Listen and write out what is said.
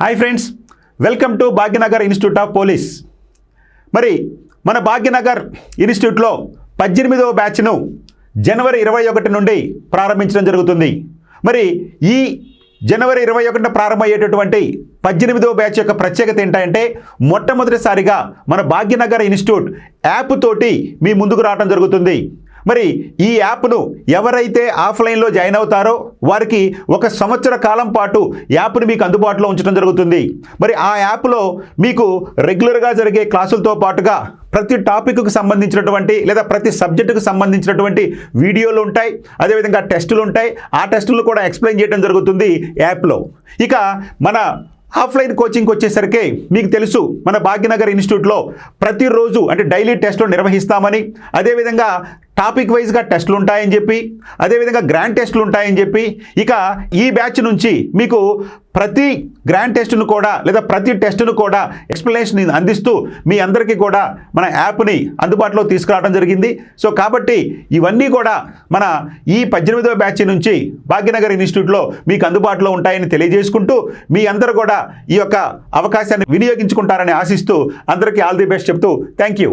Hi friends, welcome to Bhagyanagar institute of police. మరి మన భాగ్యనగర్ ఇన్స్టిట్యూట్లో 18వ బ్యాచ్ను జనవరి 21 నుండి ప్రారంభించడం జరుగుతుంది. మరి ఈ జనవరి 21 ప్రారంభమయ్యేటటువంటి 18వ బ్యాచ్ యొక్క ప్రత్యేకత ఏంటంటే మొట్టమొదటిసారిగా మన భాగ్యనగర్ ఇన్స్టిట్యూట్ యాప్ తోటి మీ ముందుకు రావడం జరుగుతుంది. మరి ఈ యాప్ను ఎవరైతే ఆఫ్లైన్లో జాయిన్ అవుతారో వారికి 1 సంవత్సర కాలం పాటు యాప్ను మీకు అందుబాటులో ఉంచడం జరుగుతుంది. మరి ఆ యాప్లో మీకు రెగ్యులర్గా జరిగే క్లాసులతో పాటుగా ప్రతి టాపిక్కు సంబంధించినటువంటి లేదా ప్రతి సబ్జెక్టుకు సంబంధించినటువంటి వీడియోలు ఉంటాయి, అదేవిధంగా టెస్టులు ఉంటాయి. ఆ టెస్టులు కూడా ఎక్స్ప్లెయిన్ చేయడం జరుగుతుంది యాప్లో. ఇక మన ఆఫ్లైన్ కోచింగ్కి వచ్చేసరికి మీకు తెలుసు, మన భాగ్యనగర్ ఇన్స్టిట్యూట్లో ప్రతిరోజు అంటే డైలీ టెస్టులు నిర్వహిస్తామని, అదేవిధంగా టాపిక్ వైజ్గా టెస్టులు ఉంటాయని చెప్పి, అదేవిధంగా గ్రాండ్ టెస్టులు ఉంటాయని చెప్పి, ఇక ఈ బ్యాచ్ నుంచి మీకు ప్రతి గ్రాండ్ టెస్టును కూడా లేదా ప్రతి టెస్టును కూడా ఎక్స్ప్లెనేషన్ అందిస్తూ మీ అందరికీ కూడా మన యాప్ని అందుబాటులో తీసుకురావడం జరిగింది. సో కాబట్టి ఇవన్నీ కూడా మన ఈ 18వ బ్యాచ్ నుంచి భాగ్యనగర్ ఇన్స్టిట్యూట్లో మీకు అందుబాటులో ఉంటాయని తెలియజేసుకుంటూ మీ అందరూ కూడా ఈ యొక్క అవకాశాన్ని వినియోగించుకుంటారని ఆశిస్తూ అందరికీ ఆల్ ది బెస్ట్ చెప్తూ థ్యాంక్ యూ.